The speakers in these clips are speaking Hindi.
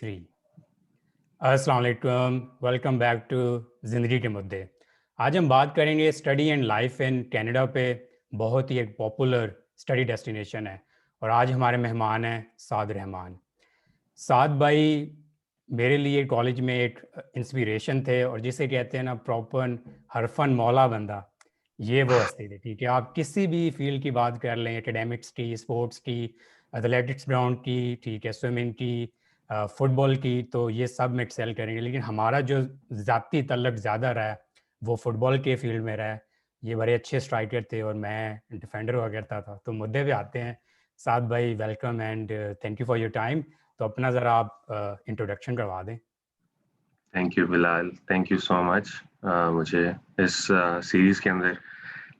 3। अस्सलाम वालेकुम, वेलकम बैक टू ज़िंदगी के मुद्दे। आज हम बात करेंगे study and life in Canada पे। बहुत ही एक पॉपुलर स्टडी डेस्टिनेशन है और आज हमारे मेहमान हैं साद रहमान। साद भाई मेरे लिए कॉलेज में एक इंस्पिरेशन थे और जिसे कहते हैं ना प्रॉपर हरफन मौला बंदा, ये वो हस्ती थी। ठीक है, आप किसी भी फील्ड की बात कर लें, एकेडमिक्स की, स्पोर्ट्स की, एथलेटिक्स ग्राउंड की, ठीक है, स्विमिंग की, फुटबॉल की, तो ये सब में एक्सेल करेंगे। लेकिन हमारा जो ज़ाती तल्लक ज़्यादा रहा है वो फुटबॉल के फील्ड में रहा है। ये बड़े अच्छे स्ट्राइकर थे और मैं डिफेंडर हुआ करता था। तो मुद्दे पे आते हैं। साद भाई welcome and thank you for your time. तो अपना ज़रा आप इंट्रोडक्शन करवा दें। Thank you Bilal, thank you so much मुझे इस सीरीज़ के अंदर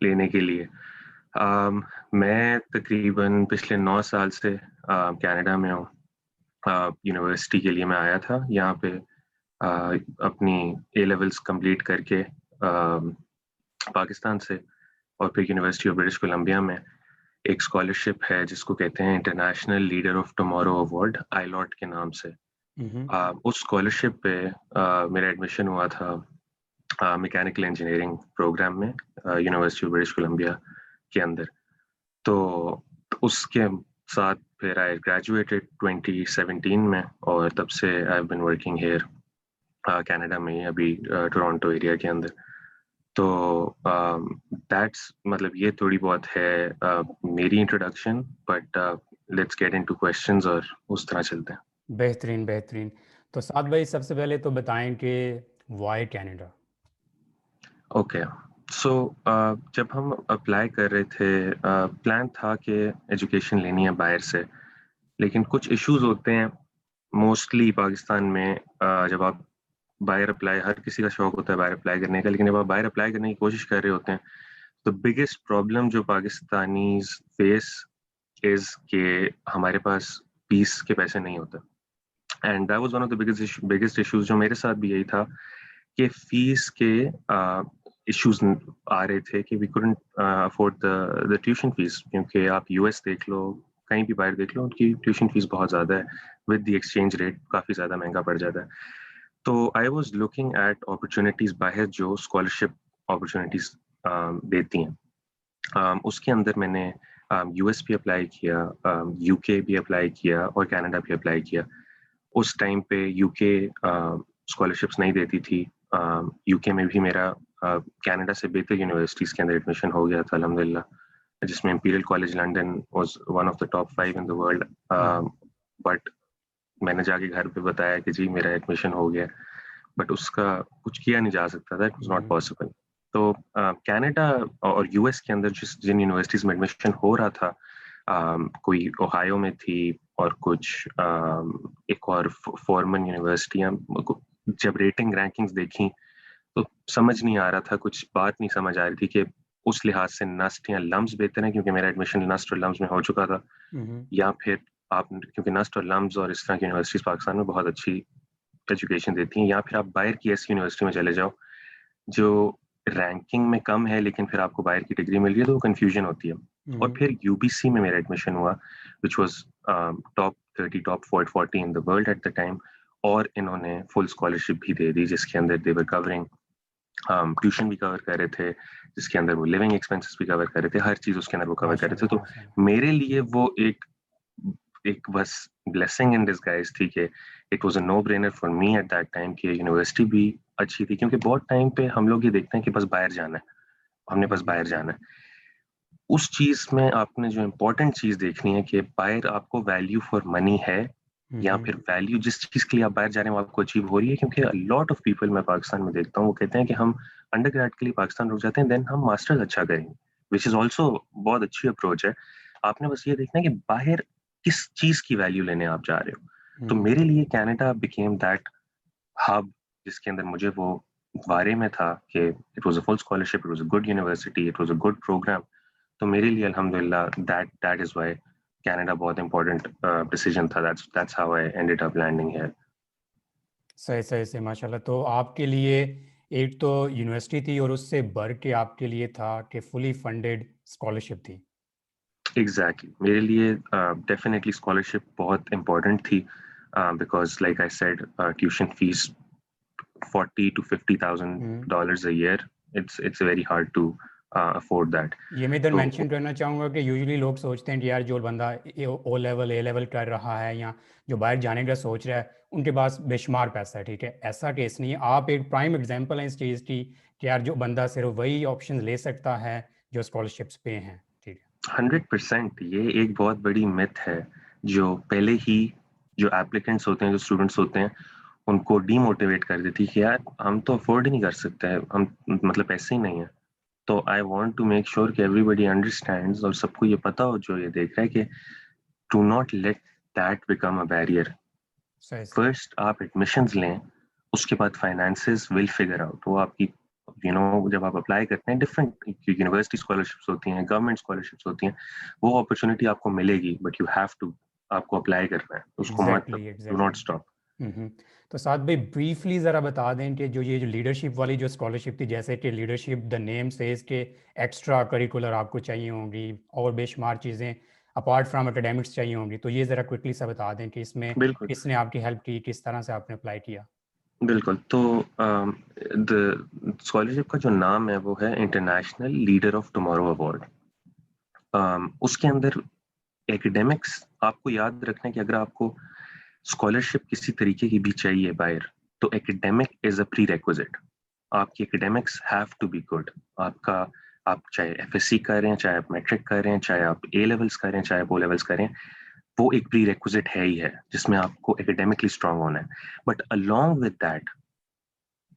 लेने के लिए। मैं तकरीबन पिछले 9 साल से कनाडा में हूँ। यूनिवर्सिटी के लिए मैं आया था यहाँ पे अपनी ए लेवल्स कंप्लीट करके पाकिस्तान से, और फिर यूनिवर्सिटी ऑफ ब्रिटिश कोलंबिया में एक स्कॉलरशिप है जिसको कहते हैं international leader of tomorrow award, ILOT के नाम से। उस स्कॉलरशिप पे मेरा एडमिशन हुआ था मैकेनिकल इंजीनियरिंग प्रोग्राम में यूनिवर्सिटी ऑफ ब्रिटिश कोलंबिया के अंदर। तो उसके साथ फिर आई ग्रेजुएटेड 2017 में और तब से I have been working here Canada में, अभी टोरंटो एरिया के अंदर। तो दैट्स मतलब ये थोड़ी बहुत है मेरी introduction, but let's get into questions और उस तरह चलते हैं। बेहतरीन बेहतरीन। तो साद भाई सबसे पहले तो बताएं कि वाई कनाडा। ओके, सो जब हम अप्लाई कर रहे थे, प्लान था कि एजुकेशन लेनी है बाहर से, लेकिन कुछ इश्यूज होते हैं मोस्टली पाकिस्तान में। जब आप बाहर अप्लाई, हर किसी का शौक होता है बाहर अप्लाई करने का, लेकिन जब आप बाहर अप्लाई करने की कोशिश कर रहे होते हैं तो बिगेस्ट प्रॉब्लम जो पाकिस्तानी फेस इज कि हमारे पास फीस के पैसे नहीं होते। And that was one of the biggest issues जो मेरे साथ भी यही था कि फीस के इश्यूज आ रहे थे कि we couldn't afford the tuition fees, क्योंकि आप यूएस देख लो, कहीं भी बाहर देख लो, उनकी ट्यूशन फीस बहुत ज़्यादा है। विद द एक्सचेंज रेट काफ़ी ज़्यादा महंगा पड़ जाता है। तो I was looking at opportunities बाहर जो स्कॉलरशिप अपॉर्चुनिटीज़ देती हैं। उसके अंदर मैंने यूएस भी अप्लाई किया, यूके भी अप्लाई किया और कनाडा भी अप्लाई किया। उस टाइम पे यूके स्कॉलरशिप्स नहीं देती थी। यूके में भी मेरा कनाडा से बेहतर यूनिवर्सिटीज़ के अंदर एडमिशन हो गया था अल्हम्दुलिल्लाह, जिसमें imperial college London was one of the top 5 in the world. But मैंने जाके घर पे बताया कि जी मेरा एडमिशन हो गया, बट उसका कुछ किया नहीं जा सकता था, इट वाज नॉट पॉसिबल। तो कनाडा और यूएस के अंदर जिन यूनिवर्सिटीज़ में एडमिशन हो रहा था, कोई ओहायो में थी और कुछ एक और फॉरमन यूनिवर्सिटियाँ। जब रेटिंग रैंकिंग्स देखी तो समझ नहीं आ रहा था, कुछ बात नहीं समझ आ रही थी कि उस लिहाज से नस्ट या लम्स बेहतर है, क्योंकि मेरा एडमिशन नस्ट और लम्स में हो चुका था, या फिर आप, क्योंकि नस्ट और लम्स और इस तरह की यूनिवर्सिटीज पाकिस्तान में बहुत अच्छी एजुकेशन देती हैं, या फिर आप बाहर की ऐसी यूनिवर्सिटी में चले जाओ जो रैंकिंग में कम है लेकिन फिर आपको बाहर की डिग्री मिल रही है, तो वो कंफ्यूजन होती है। और फिर यूबीसी में मेरा एडमिशन हुआ, which was top 30, top 40 in the world at the time, और इन्होंने फुल स्कॉलरशिप भी दे दी, जिसके अंदर दे वर कवरिंग ट्यूशन भी कवर कर रहे थे, जिसके अंदर वो लिविंग एक्सपेंसेस भी कवर कर रहे थे, हर चीज उसके अंदर वो कवर कर रहे थे। तो मेरे लिए वो एक बस ब्लेसिंग इन डिस्गाइज थी कि it was a no brainer for me at that time कि यूनिवर्सिटी भी अच्छी थी, क्योंकि बहुत टाइम पे हम लोग ये देखते हैं कि बस बाहर जाना है, हमने बस बाहर जाना है। उस चीज में आपने जो इम्पोर्टेंट चीज देखनी है कि बाहर आपको वैल्यू फॉर मनी है, या फिर वैल्यू जिस चीज के लिए आप बाहर जा रहे हैं वो आपको अचीव हो रही है। क्योंकि लॉट ऑफ पीपल मैं पाकिस्तान में देखता हूँ, वो कहते हैं कि हम अंडर ग्रेड के लिए पाकिस्तान रुक जाते हैं, देन हम मास्टर्स अच्छा करेंगे, विच इज ऑल्सो बहुत अच्छी अप्रोच है। आपने बस ये देखना है कि बाहर किस चीज की वैल्यू लेने आप जा रहे हो। तो मेरे लिए कनाडा बिकेम दैट हब, जिसके अंदर मुझे वो बारे में था कि it was a full scholarship, it was a good university, it was a good programme. तो मेरे लिए अल्हम्दुलिल्लाह दैट इज व्हाई कनाडा बहुत इंपॉर्टेंट डिसीजन था। That's how I ended up landing here. सही सही से माशाल्लाह। तो आपके लिए एक तो यूनिवर्सिटी थी और उससे बढ़ के आपके लिए था कि फुली फंडेड स्कॉलरशिप थी। एग्जैक्टली, मेरे लिए डेफिनेटली स्कॉलरशिप बहुत इम्पोर्टेंट थी। because like I said, tuition fees $40,000 to $50,000 a year. It's very hard to afford that. ये मैं इधर तो मेंशन करना चाहूँगा कि यूजुअली लोग सोचते हैं कि यार जो बंदा ओ लेवल ए लेवल कर रहा है या जो बाहर जाने का सोच रहा है उनके पास बेशुमार पैसा है, ठीक है, ऐसा केस नहीं है। आप एक प्राइम एग्जांपल हैं इस चीज़ की कि यार जो बंदा सिर्फ वही ऑप्शन ले सकता है जो स्कॉलरशिप्स पे हैं, ठीक है। 100% ये एक बहुत बड़ी मिथ है जो पहले ही जो एप्लीकेंट्स होते हैं, जो स्टूडेंट्स होते हैं, उनको डीमोटिवेट कर देती है कि यार हम तो अफोर्ड ही नहीं कर सकते हैं, हम मतलब पैसे ही नहीं है। तो I want to make sure कि एवरीबॉडी अंडरस्टैंड्स और सबको ये पता हो जो ये देख रहा है कि do not let that become a barrier. सही सही फर्स्ट आप एडमिशंस लें, उसके बाद फाइनेंसेस विल फिगर आउट। वो आपकी जब आप अप्लाई करते हैं, डिफरेंट यूनिवर्सिटी स्कॉलरशिप्स होती हैं, गवर्नमेंट स्कॉलरशिप्स होती हैं, वो अपॉर्चुनिटी आपको मिलेगी, बट यू हैव टू, आपको अप्लाई करना है, उसको मत, डू नॉट एग्जैक्टली। स्टॉप। तो साथ भाई ब्रीफली ज़रा बता दें कि जो ये जो लीडरशिप वाली जो स्कॉलरशिप थी, जैसे कि लीडरशिप द नेम सेज के एक्स्ट्रा करिकुलर आपको चाहिए होंगी और बेशुमार चीज़ें अपार्ट फ्रॉम एकेडमिक्स चाहिए होंगी, तो ये ज़रा क्विकली सा बता दें कि इसमें बिल्कुल किसने आपकी हेल्प की, किस तरह से आपने अप्लाई किया। बिल्कुल। तो द स्कॉलरशिप का जो नाम है वो है international leader of tomorrow award. उसके अंदर एकेडमिक्स, आपको याद रखना है कि अगर आपको स्कॉलरशिप किसी तरीके की भी चाहिए बाहर, तो academic is a prerequisite. आपकी academics have to be good. आपका, आप चाहे एफएससी कर रहे हैं, चाहे आप मैट्रिक कर रहे हैं, चाहे आप ए लेवल्स कर रहे हैं, चाहे आप ओ लेवल्स कर रहे हैं, वो एक प्री रिक्विजिट है ही है जिसमें आपको एकेडमिकली स्ट्रांग होना है। बट अलोंग विद दैट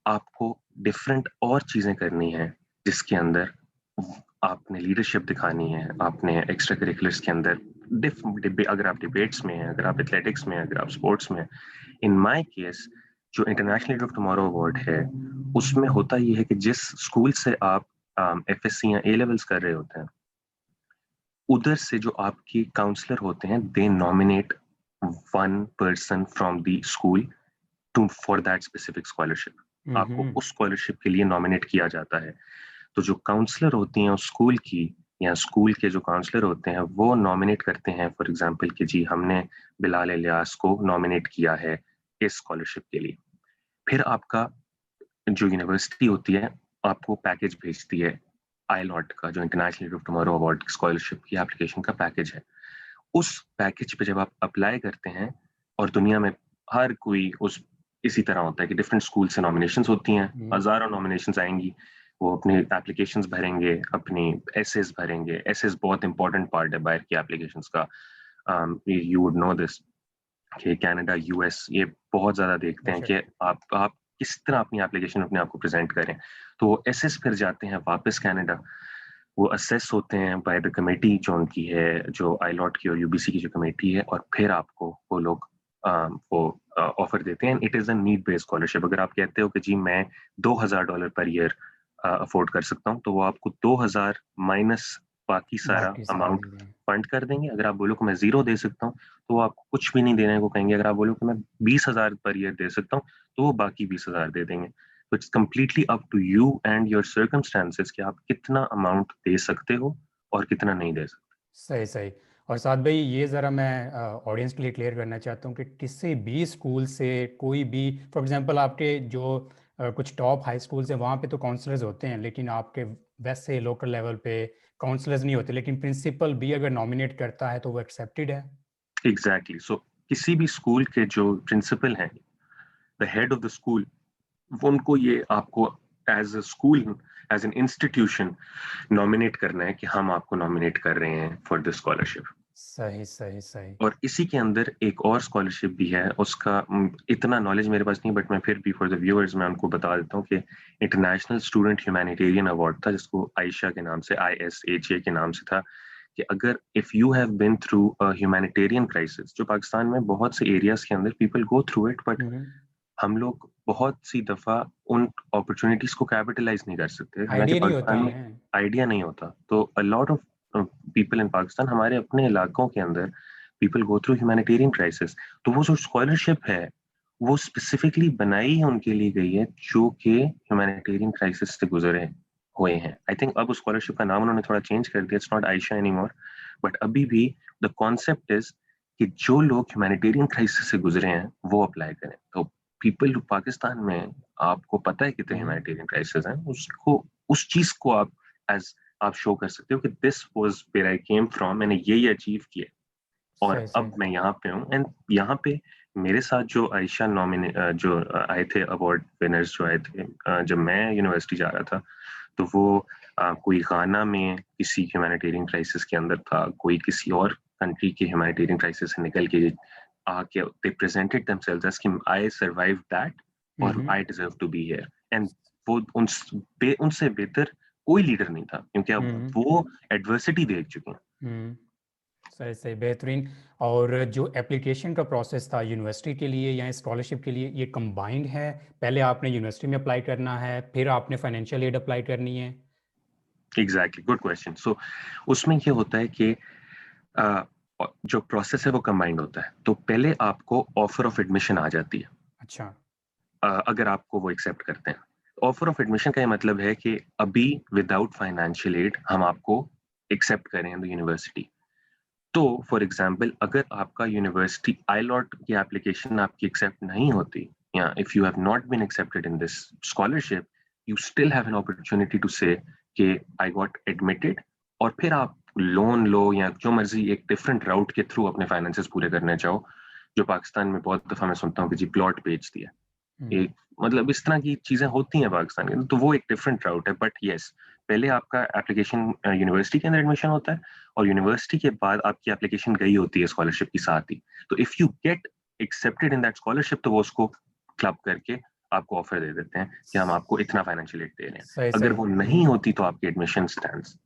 आपको डिफरेंट और चीजें करनी है, जिसके अंदर आपने लीडरशिप दिखानी है, आपने एक्स्ट्रा करिकुलर्स के अंदर अगर आप डिबेट्स में हैं, अगर आप एथलेटिक्स में हैं, अगर आप स्पोर्ट्स में हैं। इन माय केस जो international leader of tomorrow award है, उसमें होता ये है कि जिस स्कूल से आप एफएससी या ए लेवल्स कर रहे होते हैं, उधर से जो आपके काउंसलर होते हैं, they nominate one person from the school to for that specific scholarship. आपको उस स्कॉलरशिप के लिए नॉमिनेट किया जाता है। तो जो काउंसलर होती हैं उस स्कूल की, या स्कूल के जो काउंसलर होते हैं, वो नॉमिनेट करते हैं, फॉर एग्जांपल कि जी हमने बिलाल इलियास को नॉमिनेट किया है इस स्कॉलरशिप के लिए। फिर आपका जो यूनिवर्सिटी होती है आपको पैकेज भेजती है आईलॉट का, जो international leader of tomorrow award scholarship की एप्लीकेशन का पैकेज है। उस पैकेज पे जब आप अप्लाई करते हैं, और दुनिया में हर कोई उस इसी तरह होता है कि डिफरेंट स्कूल से नॉमिनेशंस होती हैं, हजारों नॉमिनेशंस आएंगी, वो अपने एप्लीकेशंस भरेंगे, अपनी एसेस भरेंगे। एसेस बहुत इंपॉर्टेंट पार्ट है बाहर की एप्लीकेशंस का। यू वुड नो दिस कि कनाडा, यूएस ये बहुत ज्यादा देखते हैं कि आप किस तरह अपनी एप्लीकेशन अपने आप को प्रेजेंट करें। तो वो एसेस फिर जाते हैं वापस कनाडा, वो असेस होते हैं बाय द कमेटी जो उनकी है, जो आईलॉट की और यूबीसी की जो कमेटी है, और फिर आपको वो लोग वो ऑफर देते हैं। It is a need based scholarship. अगर आप कहते हो कि जी मैं $2,000 पर ईयर अफोर्ड कर सकता हूँ, तो वो आपको 2,000 माइनस बाकी सारा अमाउंट फंड कर देंगे। अगर आप बोलो कि मैं जीरो दे सकता हूँ, तो वो आपको कुछ भी नहीं देने को कहेंगे। अगर आप बोलो कि मैं 20,000 पर ईयर दे सकता हूँ, तो वो बाकी 20,000 दे देंगे। तो it's completely up to you and your circumstances कि आप कितना अमाउंट दे सकते हो और कितना नहीं दे सकते। सही सही। और साथ भाई ये ज़रा मैं ऑडियंस के लिए क्लियर करना चाहता हूँ कि किसी भी स्कूल से कोई भी, फॉर एग्जांपल आपके जो कुछ टॉप हाई स्कूल्स हैं वहाँ पे तो काउंसलर्स होते हैं, लेकिन आपके वैसे लोकल लेवल पे काउंसलर्स नहीं होते, लेकिन प्रिंसिपल भी अगर नॉमिनेट करता है तो वो एक्सेप्टेड है। एग्जैक्टली। सो किसी भी स्कूल के जो प्रिंसिपल हैं, the head of the school, उनको ये आपको as a school, as an institution nominate करना है कि हम आपको नॉमिनेट कर रहे हैं फॉर दिस स्कॉलरशिप। सही सही सही। और इसी के अंदर एक और स्कॉलरशिप भी है, उसका इतना नॉलेज मेरे पास नहीं, बट मैं फिर भी फॉर द व्यूअर्स मैं उनको बता देता हूँ कि इंटरनेशनल स्टूडेंट ह्यूमैनिटेरियन अवार्ड था, जिसको आयशा के नाम से, ISHA के नाम से था, कि अगर if you have been through a humanitarian crisis, जो पाकिस्तान में बहुत से एरियाज के अंदर people go through it, but हम लोग बहुत सी दफा उन अपॉर्चुनिटीज को कैपिटलाइज नहीं कर सकते, हालांकि आइडिया नहीं होता पाकिस्तान में है। आइडिया नहीं होता। तो a lot of people in Pakistan, हमारे अपने इलाकों के अंदर people go through humanitarian crisis. तो वो जो स्कॉलरशिप है वो स्पेसिफिकली बनाई ही उनके लिए गई है जो कि ह्यूमैनिटेरियन क्राइसिस से गुजरे हुए हैं। आई थिंक अब उस स्कॉलरशिप का नाम उन्होंने थोड़ा चेंज कर दिया, it's not Ayesha anymore, but अभी भी द कॉन्सेप्ट इज कि जो लोग ह्यूमैनिटेरियन क्राइसिस से गुजरे हैं वो अप्लाई करें। तो पीपल पाकिस्तान में आपको पता है कितने ह्यूमैनिटेरियन क्राइसिस हैं, उसको उस चीज को आप एज आप शो कर सकते हो कि this was where I came from, मैंने ये अचीव किया और सही अब सही। मैं यहाँ पे हूँ। एंड यहाँ पे मेरे साथ जो आयशा जो आए थे अवार्ड विनर्स जो आए थे जब मैं यूनिवर्सिटी जा रहा था, तो वो कोई गाना में किसी ह्यूमैनिटेरियन क्राइसिस के अंदर था, कोई किसी और कंट्री के ह्यूमैनिटेरियन क्राइसिस से निकल के आके दे प्रेजेंटेड देमसेल्व्स एज कि आई सर्वाइव दैट और I deserve to be here. And वो उनसे बेहतर कोई लीडर नहीं था, क्योंकि अब वो एडवर्सिटी देख चुके हैं। सही सही, बेहतरीन। और जो एप्लीकेशन का प्रोसेस था यूनिवर्सिटी के लिए या स्कॉलरशिप के लिए, ये कंबाइंड है? पहले आपने यूनिवर्सिटी में अप्लाई करना है, फिर आपने फाइनेंशियल एड अप्लाई करनी है? Exactly, good question. सो उसमें ये होता है कि जो प्रोसेस है वो कंबाइंड होता है। तो पहले आपको ऑफर ऑफ एडमिशन आ जाती है। अच्छा। अगर आपको वो एक्सेप्ट करते हैं। ऑफर ऑफ एडमिशन का ये मतलब है कि अभी विदाउट फाइनेंशियल एड हम आपको एक्सेप्ट करें इन द यूनिवर्सिटी। तो फॉर एग्जाम्पल, अगर आपका यूनिवर्सिटी आईलॉट की एप्लीकेशन आपकी एक्सेप्ट नहीं होती, या if you have not been accepted in this scholarship, you still have an opportunity to say कि आई गॉट एडमिटेड, और फिर आप लोन लो या जो मर्जी एक डिफरेंट राउट के थ्रू अपने फाइनेंसेस पूरे करने चाहो। जो पाकिस्तान में बहुत दफा मैं सुनता हूँ कि जी प्लॉट बेच दिया, एक मतलब इस तरह की चीजें होती हैं पाकिस्तान के अंदर, तो वो एक डिफरेंट राउट है। बट यस, पहले आपका एप्लीकेशन यूनिवर्सिटी के अंदर एडमिशन होता है, और यूनिवर्सिटी के बाद आपकी एप्लीकेशन गई होती है स्कॉलरशिप के साथ ही। तो if you get accepted in that scholarship, तो वो उसको क्लब करके आपको ऑफर दे देते हैं कि हम आपको इतना फाइनेंशियल एड दे रहे हैं। सही अगर सही, वो नहीं होती तो आपकी एडमिशन स्टैंड्स।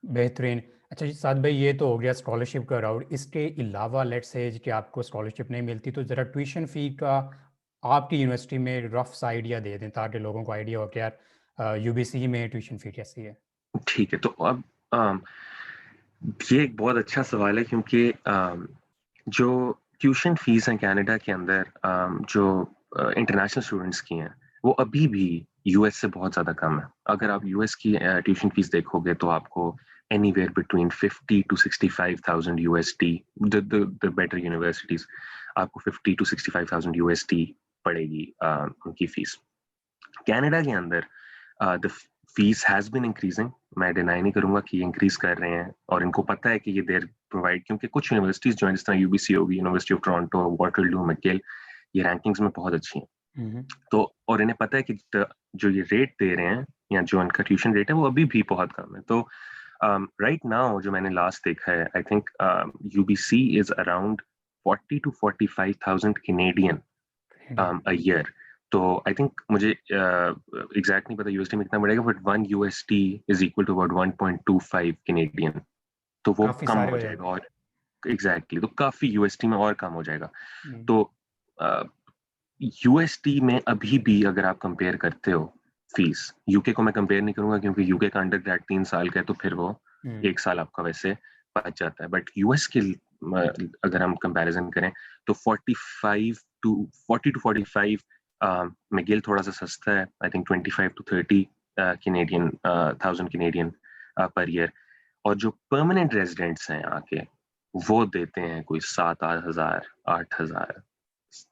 बेहतरीन। अच्छा जी साद भाई, ये तो हो गया स्कॉलरशिप का राउट। इसके अलावा लेट्स से कि आपको स्कॉलरशिप नहीं मिलती, तो ज़रा ट्यूशन फ़ी का आपकी यूनिवर्सिटी में रफ सा आइडिया दे दें ताकि लोगों को आइडिया हो कि यार यूबीसी में ट्यूशन फ़ी कैसी है। ठीक है, तो अब ये एक बहुत अच्छा सवाल है, क्योंकि जो ट्यूशन फीस हैं कनाडा के अंदर, जो इंटरनेशनल स्टूडेंट्स की हैं, वो अभी भी यूएस से बहुत ज़्यादा कम है। अगर आप यूएस की ट्यूशन फीस देखोगे तो आपको anywhere between 50 to 65,000 USD, the better universities, आपको 50 to 65,000 यूएसडी पड़ेगी उनकी फीस। कनाडा के अंदर the fees has been increasing. मैं डिनाई नहीं करूंगा कि ये इंक्रीज कर रहे हैं, और इनको पता है कि ये देर प्रोवाइड, क्योंकि कुछ यूनिवर्सिटीज जो है जिस तरह यूबीसी होगी, university of Toronto, Waterloo, McGill, ये रैंकिंग्स में बहुत अच्छी हैं। तो और इन्हें पता है कि जो ये रेट दे रहे हैं या जो इनका ट्यूशन रेट है वो अभी भी बहुत कम है। तो राइट नाउ जो मैंने लास्ट देखा है, I think UBC is around 40 to 45,000 Canadian a year. तो आई थिंक मुझे एग्जैक्ट नहीं पता यूएसडी में कितना बढ़ेगा, but 1 USD is equal to about 1.25 Canadian. तो वो काफ़ी कम सारे हो हो जाएगा, जाएंगे। और एग्जैक्टली तो काफी यूएसडी में और कम हो जाएगा। हम्म, तो यूएसडी में अभी भी अगर आप कंपेयर करते हो फीस, यूके को मैं कंपेयर नहीं करूंगा क्योंकि यूके का अंडर ग्रेड 3 साल का है, तो फिर वो हम्म, 1 साल आपका वैसे बच जाता है। बट यूएस के अगर हम कंपैरिजन करें तो 40 to 45 मैगिल थोड़ा सा सस्ता है, I think 25 to 30 Canadian thousand Canadian per year. और जो परमानेंट रेजिडेंट्स हैं यहाँ के, वो देते हैं कोई 7-8 हजार, 8 हजार,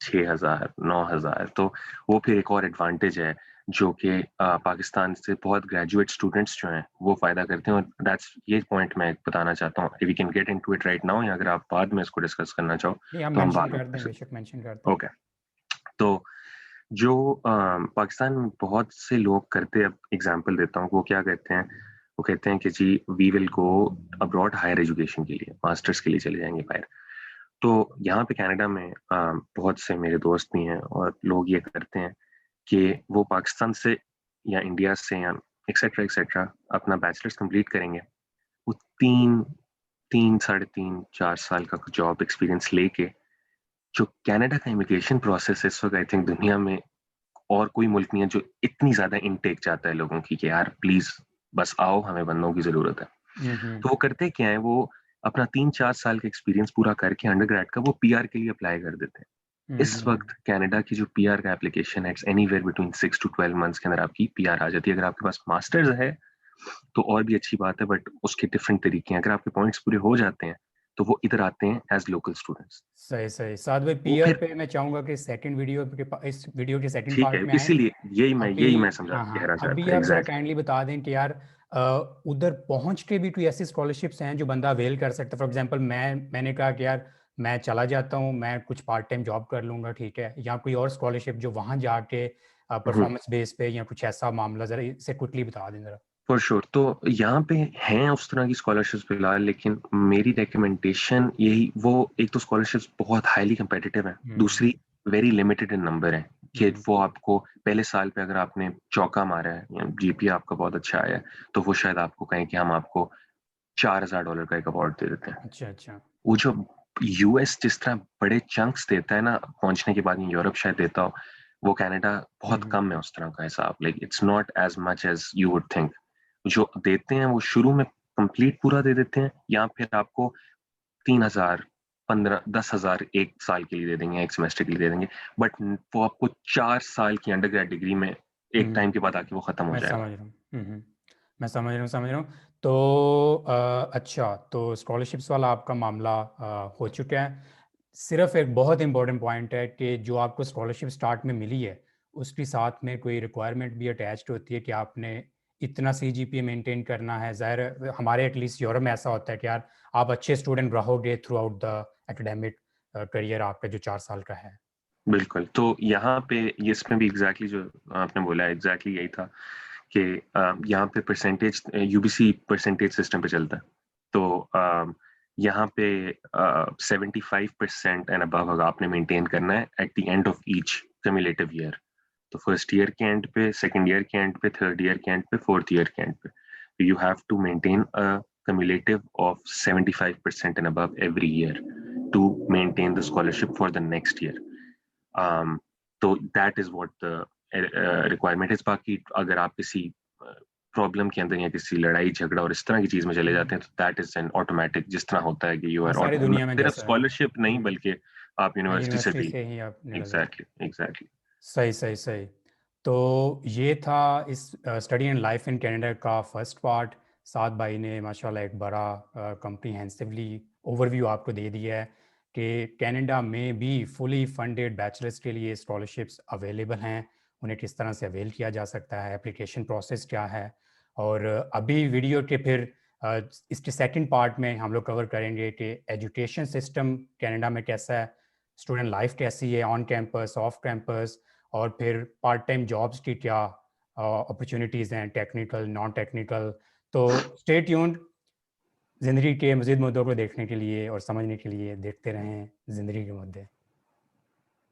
6 हजार, 9 हजार। तो वो फिर एक और एडवांटेज है जो कि पाकिस्तान से बहुत ग्रेजुएट स्टूडेंट्स जो हैं वो फायदा करते हैं। और दैट्स ये पॉइंट मैं बताना चाहता हूँ। We can get into it right now, या अगर आप बाद में इसको डिस्कस करना चाहो नहीं आप तो हम मेंशन बाद में कर कर दें, सकते बेशक मेंशन कर हैं। दें। ओके, तो जो पाकिस्तान में बहुत से लोग करते हैं, एग्जांपल देता हूँ, वो क्या कहते हैं, वो कहते हैं कि जी we will go abroad higher education के लिए, मास्टर्स के लिए चले जाएंगे बाहर। तो यहाँ पे कनाडा में बहुत से मेरे दोस्त भी हैं, और लोग ये करते हैं कि वो पाकिस्तान से या इंडिया से या एक्सेट्रा एक्सेट्रा अपना बैचलर्स कंप्लीट करेंगे। वो 3, 3, 3, 4 साल का जॉब एक्सपीरियंस लेके, जो कनाडा का इमिग्रेशन प्रोसेस है इस वक्त आई थिंक दुनिया में और कोई मुल्क नहीं है जो इतनी ज्यादा इनटेक चाहता है लोगों की कि यार प्लीज बस आओ, हमें बंदों की जरूरत है। हम्म, तो वो करते क्या है, वो अपना 3-4 साल का एक्सपीरियंस पूरा करके अंडरग्रेड का वो पीआर के लिए अप्लाई कर देते हैं। इस वक्त कनाडा की जो पीआर का एप्लीकेशन है, it's anywhere between 6 to 12 months के अंदर आपकी पीआर आ जाती है। अगर आपके पास मास्टर्स है तो और भी अच्छी बात है, बट उसके डिफरेंट तरीके हैं। अगर आपके पॉइंट्स पूरे हो जाते हैं तो वो इधर आते हैं एज लोकल स्टूडेंट्स। सही सही। साथ में वो पीयर फिर पे मैं चाहूंगा कि सेकंड वीडियो के इस वीडियो के सेकंड ठीक पार्ट है, में आए। इसीलिए यही अभी मैं समझा हाँ कहना हाँ, चाहता अभी था। आप जरा एग्जैक्टली। काइंडली बता दें कि यार उधर पहुंच के भी कोई ऐसी स्कॉलरशिप्स हैं जो बंदा अवेल कर सकता है। फॉर एग्जांपल मैंने कहा कि यार मैं चला जाता हूँ, मैं कुछ पार्ट टाइम जॉब कर लूंगा, ठीक है, या कोई और स्कॉलरशिप जो वहां जाके परफॉर्मेंस बेस पे या कुछ ऐसा मामला, जरा इसे क्विकली बता दें जरा। फॉर श्योर, तो यहाँ पे हैं उस तरह की स्कॉलरशिप्स फिलहाल, लेकिन मेरी रिकमेंडेशन यही, वो एक तो स्कॉलरशिप्स बहुत हाईली कंपेटिटिव है, दूसरी वेरी लिमिटेड इन नंबर है कि वो आपको पहले साल पे अगर आपने चौका मारा है या जीपीए आपका बहुत अच्छा आया है तो वो शायद आपको कहें कि हम आपको $4,000 का एक अवार्ड दे देते हैं। अच्छा अच्छा। वो जो यूएस जिस तरह बड़े चंक्स देता है ना पहुंचने के बाद, यूरोप शायद देता हो, वो कनाडा बहुत कम है उस तरह का हिसाब। Like it's not as much as you would think. जो देते हैं वो शुरू में कंप्लीट पूरा दे देते हैं, या फिर आपको 3,000, 15, 10,000 एक साल के लिए दे देंगे, एक सेमेस्टर के लिए दे देंगे, बट वो आपको 4 साल की अंडर ग्रेड डिग्री में एक टाइम के बाद आके वो खत्म हो मैं जाएगा। समझ रहा हूँ। मैं समझ रहा हूँ। तो अच्छा, तो स्कॉलरशिप्स वाला आपका मामला हो चुका है। सिर्फ एक बहुत इंपॉर्टेंट पॉइंट है कि जो आपको स्कॉलरशिप स्टार्ट में मिली है उसके साथ में कोई रिक्वायरमेंट भी अटैच्ड होती है कि आपने इतना CGPA मेंटेन करना है। ज़ाहिर है, हमारे एटलीस्ट यूरोप में ऐसा होता है कि यार आप अच्छे स्टूडेंट रहोगे through out the academic career आपका जो 4 साल का है। बिल्कुल, तो यहाँ पे इसमें भी एग्जैक्टली जो आपने बोला है एग्जैक्टली यही था कि यहाँ पे परसेंटेज, यूबीसी परसेंटेज सिस्टम पे चलता है। तो यहाँ पे 75% एंड अबव आपने मेंटेन करना है at the end of each cumulative year. तो फर्स्ट ईयर के एंड पे, सेकंड ईयर के एंड पे, थर्ड ईयर के एंड पे, फोर्थ ईयर के एंड पे you have to maintain a cumulative of 75% and above every year to maintain the scholarship for the next year. तो that is what the requirement is. बाकी अगर आप किसी प्रॉब्लम के अंदर या किसी लड़ाई झगड़ा और इस तरह की चीज में चले जाते हैं तो दैट इज एन ऑटोमेटिक, जिस तरह होता है कि यू हाँ, आर सारी दुनिया में सिर्फ जैसा है। स्कॉलरशिप नहीं बल्कि आप हाँ, यूनिवर्सिटी से यूनिवर्सिटी भी। से ही आप निकल जाते हैं। Exactly exactly. सही सही सही। तो ये था इस study and life in Canada का फर्स्ट पार्ट। साद भाई ने माशाल्लाह एक बड़ा कम्प्रीहेंसिवली ओवरव्यू आपको दे दिया है कि कनाडा में भी फुली फंडेड बैचलर्स के लिए स्कॉलरशिप्स अवेलेबल हैं, उन्हें किस तरह से अवेल किया जा सकता है, एप्लीकेशन प्रोसेस क्या है। और अभी वीडियो के फिर इसके सेकंड पार्ट में हम लोग कवर करेंगे कि एजुकेशन सिस्टम कनाडा में कैसा है, स्टूडेंट लाइफ कैसी है ऑन कैंपस ऑफ कैंपस, और फिर पार्ट टाइम जॉब्स की क्या अपॉर्चुनिटीज़ हैं, टेक्निकल नॉन टेक्निकल। तो स्टे ट्यून्ड। ज़िंदगी के मज़ीद मुद्दों को देखने के लिए और समझने के लिए देखते रहें ज़िंदगी के मुद्दे।